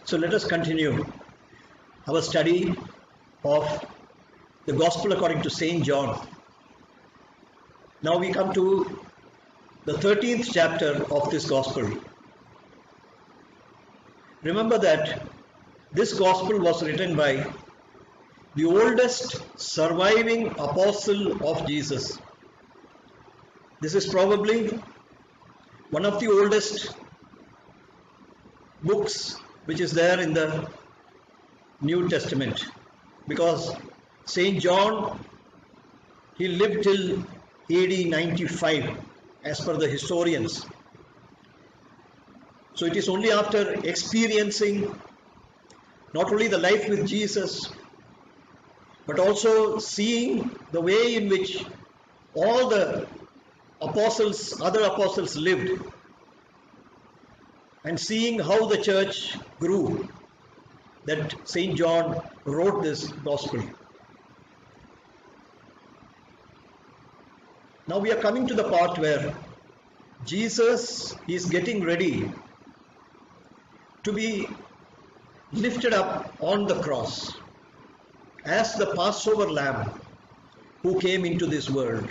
So let us continue our study of the Gospel according to St. John. Now we come to the 13th chapter of this Gospel. Remember that this Gospel was written by the oldest surviving apostle of Jesus. This is probably one of the oldest books which is there in the New Testament, because St. John, he lived till AD 95 as per the historians. So it is only after experiencing not only the life with Jesus, but also seeing the way in which all the apostles, other apostles lived, and seeing how the church grew, that St. John wrote this Gospel. Now we are coming to the part where Jesus is getting ready to be lifted up on the cross as the Passover lamb who came into this world.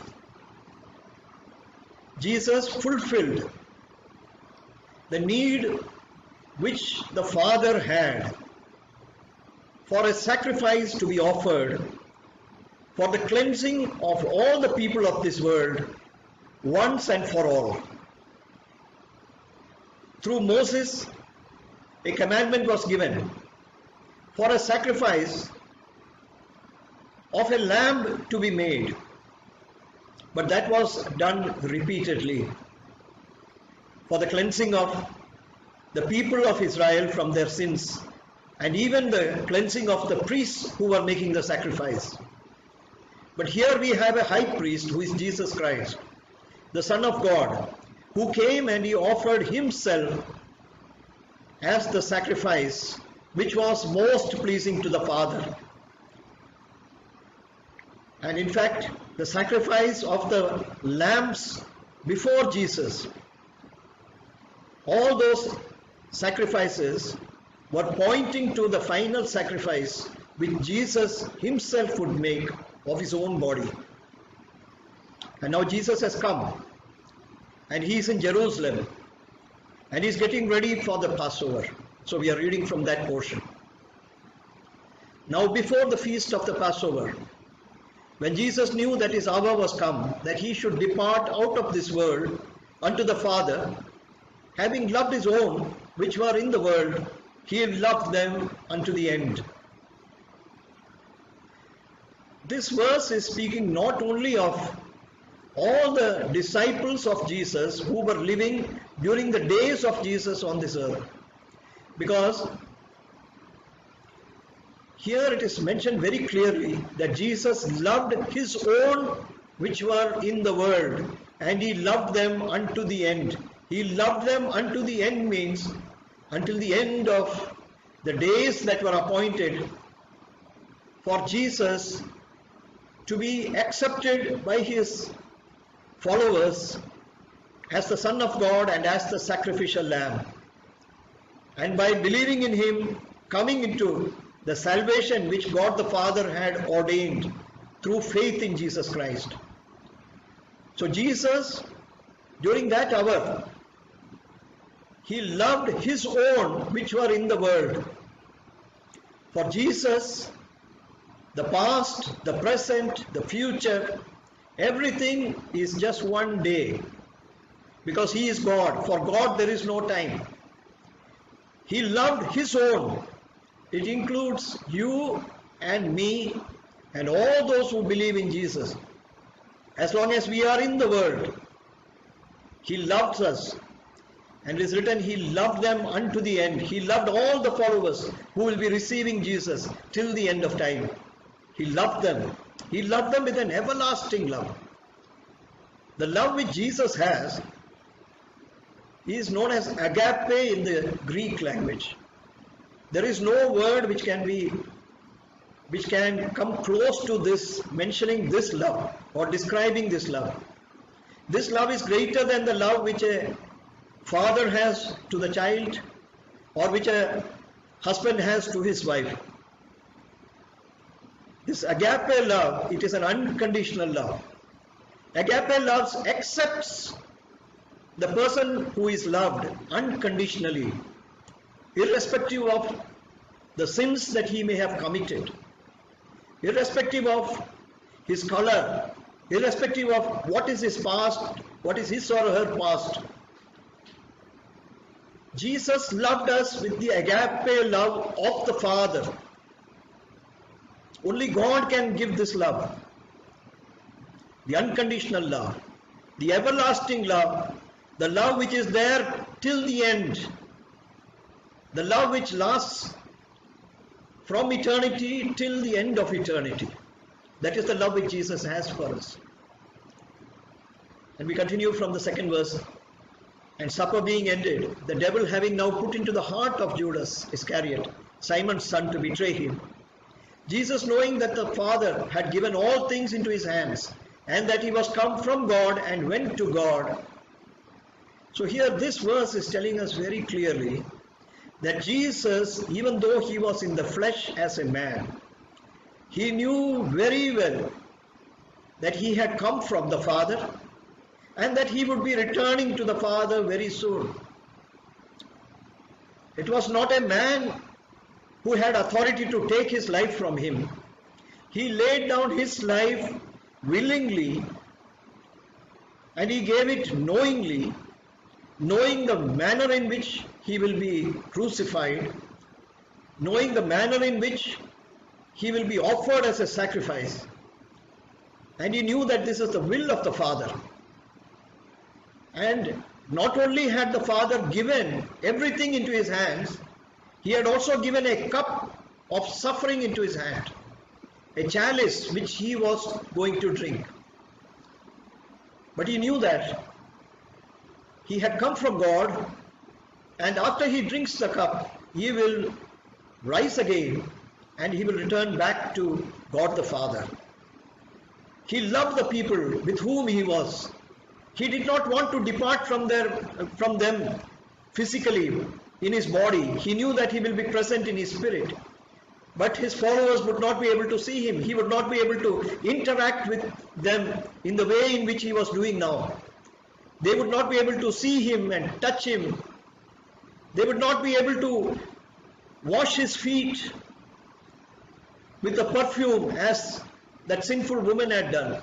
Jesus fulfilled the need which the Father had for a sacrifice to be offered for the cleansing of all the people of this world once and for all. Through Moses, a commandment was given for a sacrifice of a lamb to be made, but that was done repeatedly for the cleansing of the people of Israel from their sins, and even the cleansing of the priests who were making the sacrifice. But here we have a high priest who is Jesus Christ, the Son of God, who came and he offered himself as the sacrifice which was most pleasing to the Father. And in fact, the sacrifice of the lambs before Jesus, all those sacrifices were pointing to the final sacrifice which Jesus himself would make of his own body. And now Jesus has come and he is in Jerusalem and he is getting ready for the Passover. So we are reading from that portion. Now before the feast of the Passover, when Jesus knew that his hour was come, that he should depart out of this world unto the Father, having loved his own which were in the world, he loved them unto the end. This verse is speaking not only of all the disciples of Jesus who were living during the days of Jesus on this earth, because here it is mentioned very clearly that Jesus loved his own which were in the world, and he loved them unto the end. He loved them unto the end means until the end of the days that were appointed for Jesus to be accepted by his followers as the Son of God and as the sacrificial lamb. And by believing in him, coming into the salvation which God the Father had ordained through faith in Jesus Christ. So Jesus, during that hour, he loved his own which were in the world. For Jesus, the past, the present, the future, everything is just one day, because he is God. For God there is no time. He loved his own. It includes you and me and all those who believe in Jesus. As long as we are in the world, he loves us. And it is written, he loved them unto the end. He loved all the followers who will be receiving Jesus till the end of time. He loved them. He loved them with an everlasting love. The love which Jesus has is known as agape in the Greek language. There is no word which can come close to this, mentioning this love or describing this love. This love is greater than the love which a father has to the child, or which a husband has to his wife. This agape love, it is an unconditional love. Agape love accepts the person who is loved unconditionally, irrespective of the sins that he may have committed, irrespective of his color, irrespective of what is his past, what is his or her past. Jesus loved us with the agape love of the Father. Only God can give this love. The unconditional love, the everlasting love, the love which is there till the end, the love which lasts from eternity till the end of eternity. That is the love which Jesus has for us. And we continue from the second verse. And supper being ended, the devil having now put into the heart of Judas Iscariot, Simon's son, to betray him, Jesus, knowing that the Father had given all things into his hands, and that he was come from God and went to God. So here this verse is telling us very clearly that Jesus, even though he was in the flesh as a man, he knew very well that he had come from the Father and that he would be returning to the Father very soon. It was not a man who had authority to take his life from him. He laid down his life willingly, and he gave it knowingly, knowing the manner in which he will be crucified, knowing the manner in which he will be offered as a sacrifice. And he knew that this is the will of the Father. And not only had the Father given everything into his hands, he had also given a cup of suffering into his hand, a chalice which he was going to drink. But he knew that he had come from God, and after he drinks the cup, he will rise again and he will return back to God the Father. He loved the people with whom he was. He did not want to depart from them physically in his body. He knew that he will be present in his spirit. But his followers would not be able to see him. He would not be able to interact with them in the way in which he was doing now. They would not be able to see him and touch him. They would not be able to wash his feet with the perfume as that sinful woman had done.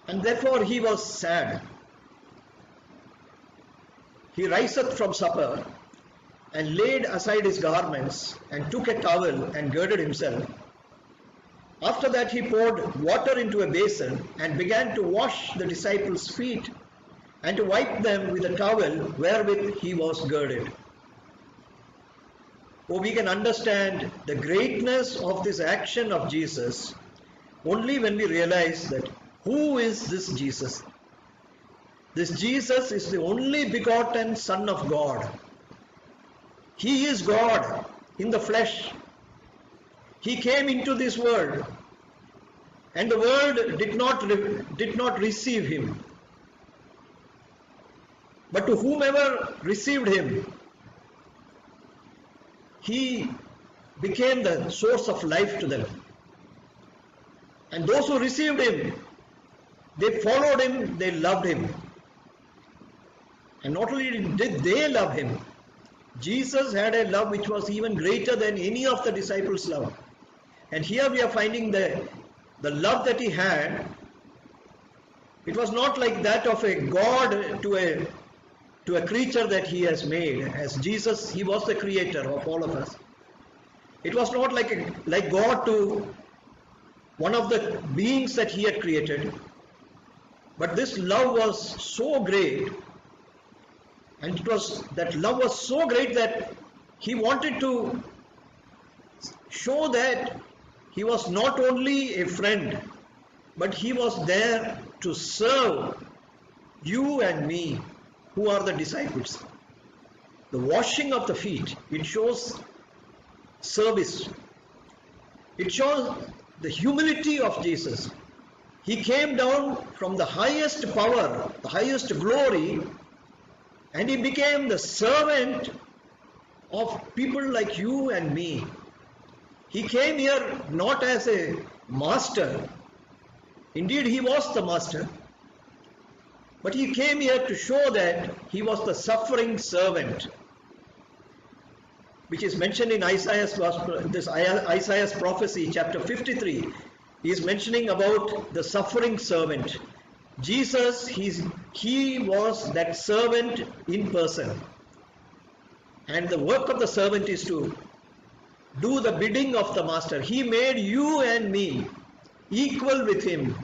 And therefore he was sad. He riseth from supper, and laid aside his garments, and took a towel, and girded himself. After that he poured water into a basin, and began to wash the disciples' feet, and to wipe them with a towel wherewith he was girded. Oh, we can understand the greatness of this action of Jesus only when we realize that who is this Jesus? This Jesus is the only begotten Son of God. He is God in the flesh. He came into this world, and the world did not receive him. But to whomever received him, he became the source of life to them. And those who received him, they followed him, they loved him. And not only did they love him, Jesus had a love which was even greater than any of the disciples' love. And here we are finding the love that he had. It was not like that of a God to a creature that he has made. As Jesus, he was the creator of all of us. It was not like God to one of the beings that he had created. But this love was so great, and that love was so great that he wanted to show that he was not only a friend, but he was there to serve you and me, who are the disciples. The washing of the feet, it shows service. It shows the humility of Jesus. He came down from the highest power, the highest glory, and he became the servant of people like you and me. He came here not as a master. Indeed, he was the master. But he came here to show that he was the suffering servant, which is mentioned in Isaiah's prophecy, chapter 53. He is mentioning about the suffering servant. Jesus, he was that servant in person. And the work of the servant is to do the bidding of the master. He made you and me equal with him,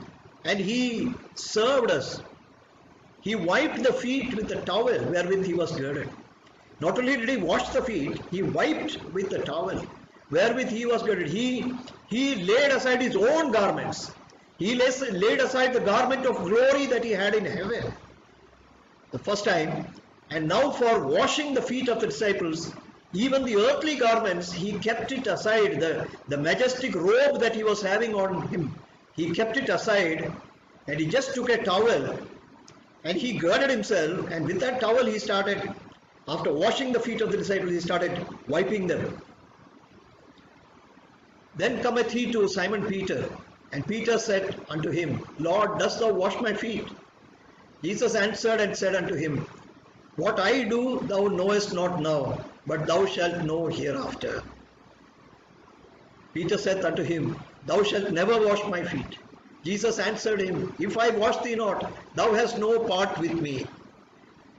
and he served us. He wiped the feet with the towel wherewith he was girded. Not only did he wash the feet, he wiped with the towel wherewith he was girded. He laid aside his own garments. He laid aside the garment of glory that he had in heaven the first time. And now for washing the feet of the disciples, even the earthly garments, he kept it aside. The majestic robe that he was having on him, he kept it aside, and he just took a towel and he girded himself, and with that towel he started, after washing the feet of the disciples, he started wiping them. Then cometh he to Simon Peter, and Peter said unto him, Lord, dost thou wash my feet? Jesus answered and said unto him, What I do thou knowest not now, but thou shalt know hereafter. Peter said unto him, Thou shalt never wash my feet. Jesus answered him, If I wash thee not, thou hast no part with me.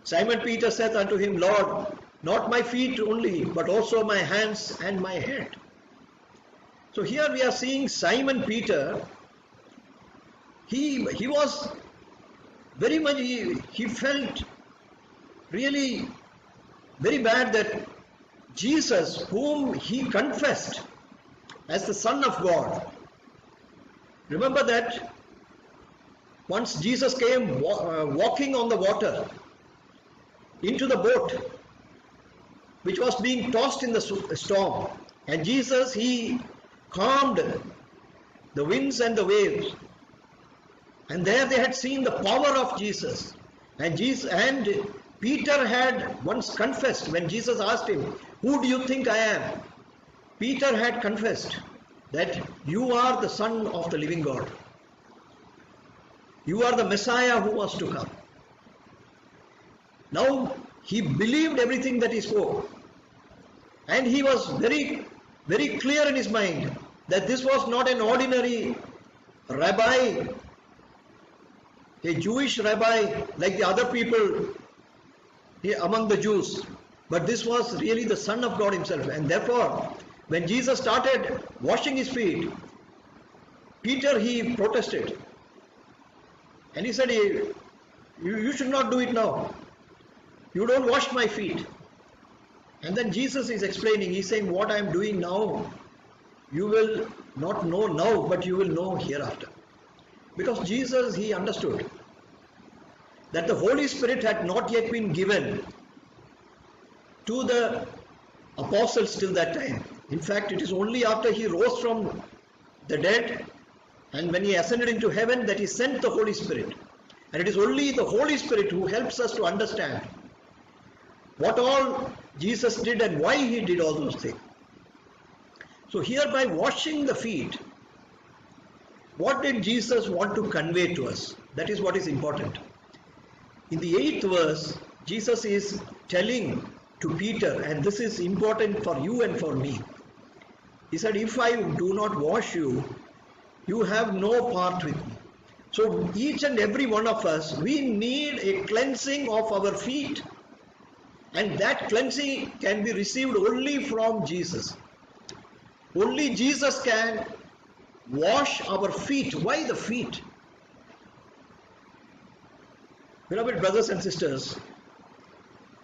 Simon Peter said unto him, Lord, not my feet only, but also my hands and my head. So here we are seeing Simon Peter. He was very much, he felt really very bad that Jesus, whom he confessed as the Son of God. Remember that once Jesus came walking on the water into the boat which was being tossed in the storm, and Jesus, he calmed the winds and the waves, and there they had seen the power of Jesus. And Peter had once confessed, when Jesus asked him, Who do you think I am? Peter had confessed that you are the Son of the living God. You are the Messiah who was to come. Now he believed everything that he spoke, and he was very, very clear in his mind that this was not an ordinary rabbi, a Jewish rabbi like the other people among the Jews, but this was really the Son of God himself. And therefore, when Jesus started washing his feet, Peter, he protested, and he said, you should not do it now. You don't wash my feet. And then Jesus is explaining, he's saying, what I am doing now, you will not know now, but you will know hereafter. Because Jesus, he understood that the Holy Spirit had not yet been given to the apostles till that time. In fact, it is only after he rose from the dead and when he ascended into heaven that he sent the Holy Spirit. And it is only the Holy Spirit who helps us to understand what all Jesus did and why he did all those things. So here, by washing the feet, what did Jesus want to convey to us? That is what is important. In the 8th verse, Jesus is telling to Peter, and this is important for you and for me. He said, if I do not wash you, you have no part with me. So each and every one of us, we need a cleansing of our feet. And that cleansing can be received only from Jesus. Only Jesus can wash our feet. Why the feet? Beloved brothers and sisters,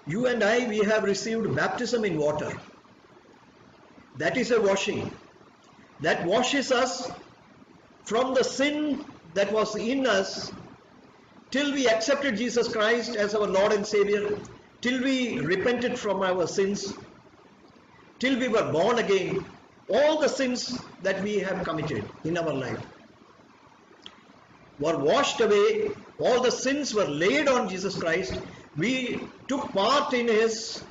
you and I, we have received baptism in water. That is a washing. That washes us from the sin that was in us till we accepted Jesus Christ as our Lord and Savior, till we repented from our sins, till we were born again. All the sins that we have committed in our life were washed away. All the sins were laid on Jesus Christ. We took part in his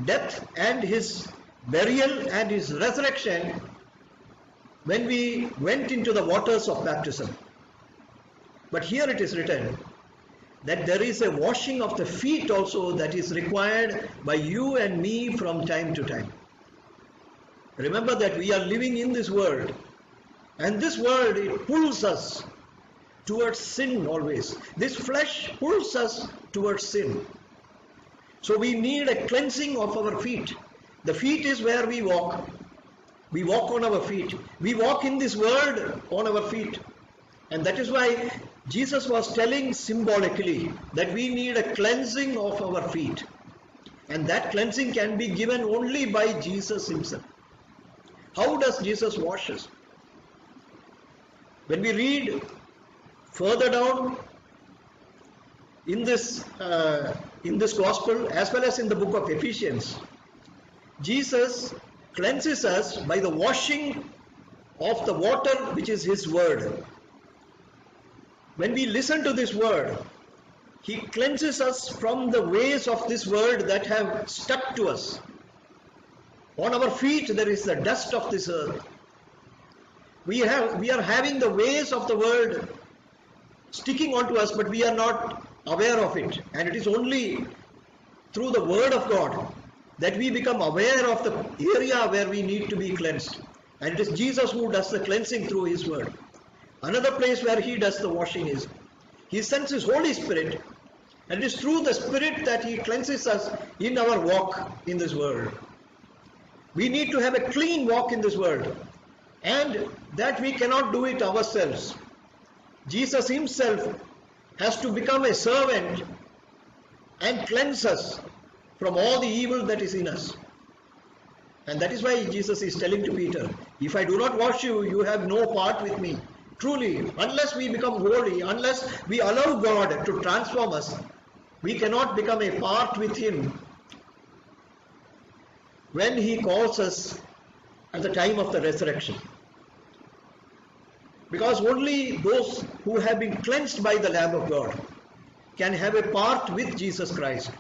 death and his burial and his resurrection when we went into the waters of baptism. But here it is written that there is a washing of the feet also that is required by you and me from time to time. Remember that we are living in this world, and this world, it pulls us towards sin always. This flesh pulls us towards sin. So we need a cleansing of our feet. The feet is where we walk. We walk on our feet. We walk in this world on our feet. And that is why Jesus was telling symbolically that we need a cleansing of our feet. And that cleansing can be given only by Jesus himself. How does Jesus wash us? When we read further down in this gospel as well as in the book of Ephesians, Jesus cleanses us by the washing of the water which is his word. When we listen to this word, he cleanses us from the ways of this word that have stuck to us. On our feet there is the dust of this earth. We are having the ways of the world sticking onto us, but we are not aware of it. And it is only through the word of God that we become aware of the area where we need to be cleansed. And it is Jesus who does the cleansing through his word. Another place where he does the washing is he sends his Holy Spirit, and it is through the Spirit that he cleanses us in our walk in this world. We need to have a clean walk in this world, and that we cannot do it ourselves. Jesus himself has to become a servant and cleanse us from all the evil that is in us. And that is why Jesus is telling to Peter, if I do not wash you, you have no part with me. Truly, unless we become holy, unless we allow God to transform us, we cannot become a part with him when he calls us at the time of the resurrection. Because only those who have been cleansed by the Lamb of God can have a part with Jesus Christ.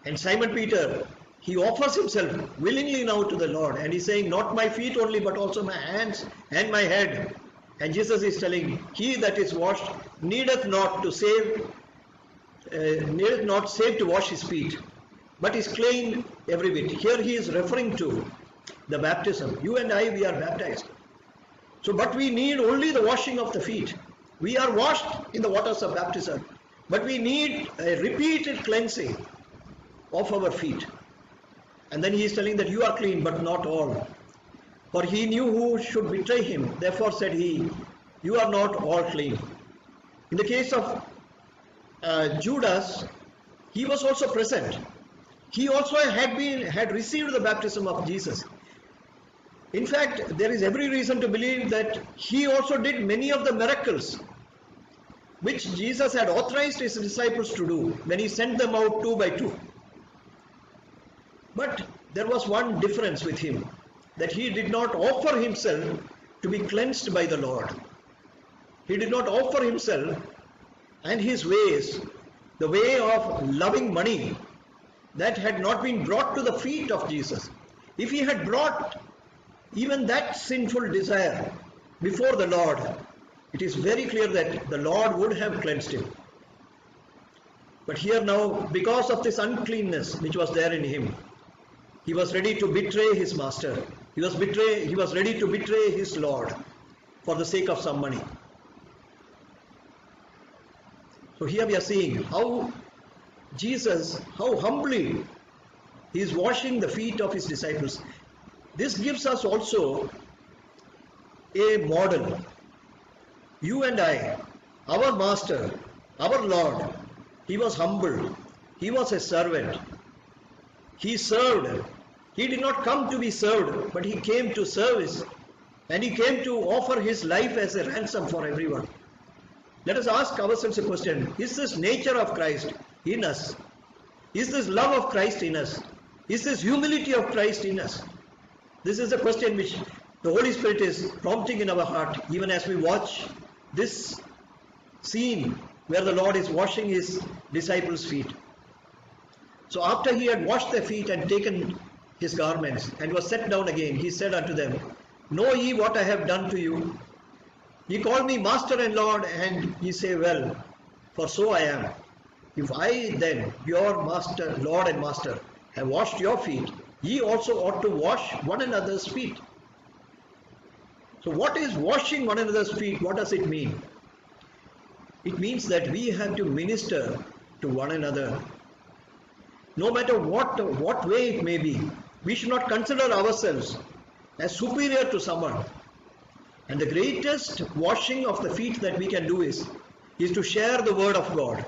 And Simon Peter, he offers himself willingly now to the Lord, and he's saying, not my feet only, but also my hands and my head. And Jesus is telling, he that is washed needeth not save to wash his feet, but is clean every bit. Here he is referring to the baptism. You and I, we are baptized. So, but we need only the washing of the feet. We are washed in the waters of baptism, but we need a repeated cleansing of our feet. And then he is telling that you are clean, but not all. For he knew who should betray him. Therefore said he, you are not all clean. In the case of Judas, he was also present. He also had received the baptism of Jesus. In fact, there is every reason to believe that he also did many of the miracles which Jesus had authorized his disciples to do when he sent them out 2 by 2. But there was one difference with him, that he did not offer himself to be cleansed by the Lord. He did not offer himself and his ways, the way of loving money, that had not been brought to the feet of Jesus. If he had brought even that sinful desire before the Lord, it is very clear that the Lord would have cleansed him. But here now, because of this uncleanness which was there in him, he was ready to betray his master. He was ready to betray his Lord for the sake of some money. So here we are seeing how Jesus, how humbly he is washing the feet of his disciples. This gives us also a model. You and I, our master, our Lord, he was humble. He was a servant. He served. He did not come to be served, but he came to service. And he came to offer his life as a ransom for everyone. Let us ask ourselves a question. Is this nature of Christ in us? Is this love of Christ in us? Is this humility of Christ in us? This is the question which the Holy Spirit is prompting in our heart, even as we watch this scene where the Lord is washing his disciples' feet. So after he had washed their feet and taken his garments and was set down again, he said unto them, Know ye what I have done to you? Ye call me Master and Lord, and ye say, Well, for so I am. If I then, your Master, Lord and Master, have washed your feet, ye also ought to wash one another's feet. So what is washing one another's feet? What does it mean? It means that we have to minister to one another. No matter what way it may be, we should not consider ourselves as superior to someone. And the greatest washing of the feet that we can do is to share the word of God.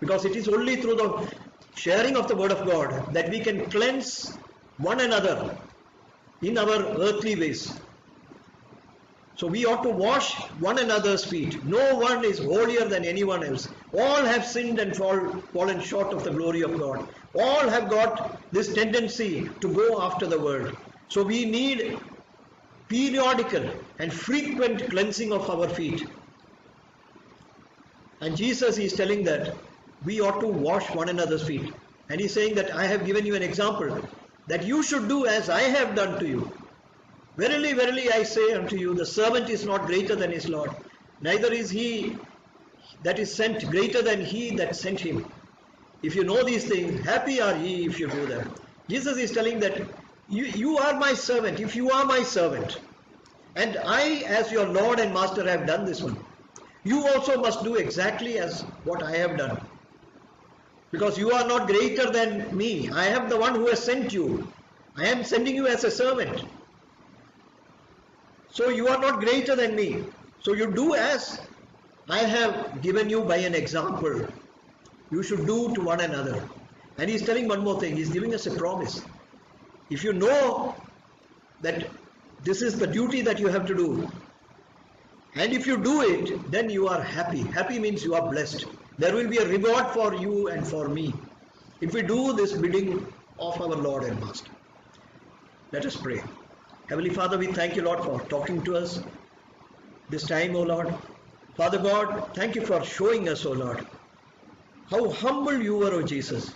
Because it is only through the sharing of the word of God that we can cleanse one another in our earthly ways. So we ought to wash one another's feet. No one is holier than anyone else. All have sinned and fallen short of the glory of God. All have got this tendency to go after the world. So we need periodical and frequent cleansing of our feet. And Jesus is telling that we ought to wash one another's feet. And he's saying that I have given you an example that you should do as I have done to you. Verily, verily, I say unto you, the servant is not greater than his Lord, neither is he that is sent greater than he that sent him. If you know these things, happy are ye if you do them. Jesus is telling that you are my servant, if you are my servant, and I as your Lord and Master have done this one, you also must do exactly as what I have done. Because you are not greater than me. I am the one who has sent you. I am sending you as a servant. So you are not greater than me. So you do as I have given you by an example. You should do to one another. And he's telling one more thing. He's giving us a promise. If you know that this is the duty that you have to do, and if you do it, then you are happy. Happy means you are blessed. There will be a reward for you and for me if we do this bidding of our Lord and Master. Let us pray. Heavenly Father, we thank you, Lord, for talking to us this time, O Lord. Father God, thank you for showing us, O Lord, how humble you were, O Jesus,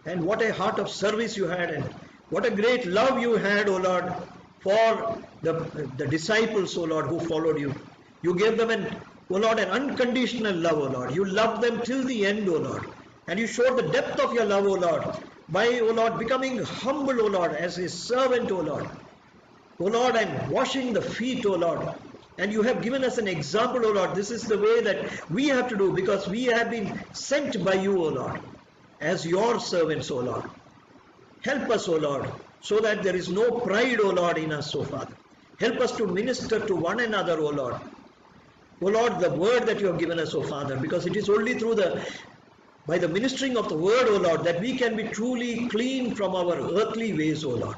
and what a heart of service you had, and what a great love you had, O Lord, for the disciples, O Lord, who followed you. You gave them an unconditional love, O Lord. You loved them till the end, O Lord. And you showed the depth of your love, O Lord, by, O Lord, becoming humble, O Lord, as his servant, O Lord. O Lord, and washing the feet, O Lord. And you have given us an example, O Lord. This is the way that we have to do, because we have been sent by you, O Lord, as your servants, O Lord. Help us, O Lord, so that there is no pride, O Lord, in us, O Father. Help us to minister to one another, O Lord. O Lord, the word that you have given us, O Father, because it is only by the ministering of the word, O Lord, that we can be truly clean from our earthly ways, O Lord.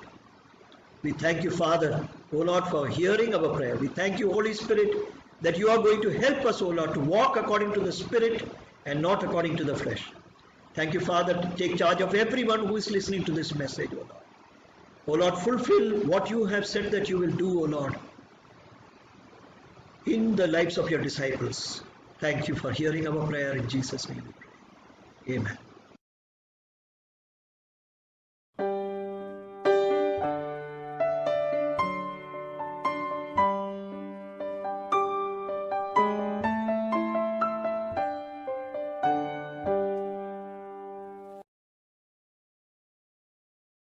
We thank you, Father, O Lord, for hearing our prayer. We thank you, Holy Spirit, that you are going to help us, O Lord, to walk according to the Spirit and not according to the flesh. Thank you, Father, to take charge of everyone who is listening to this message, O Lord. O Lord, fulfill what you have said that you will do, O Lord, in the lives of your disciples. Thank you for hearing our prayer in Jesus' name. Amen.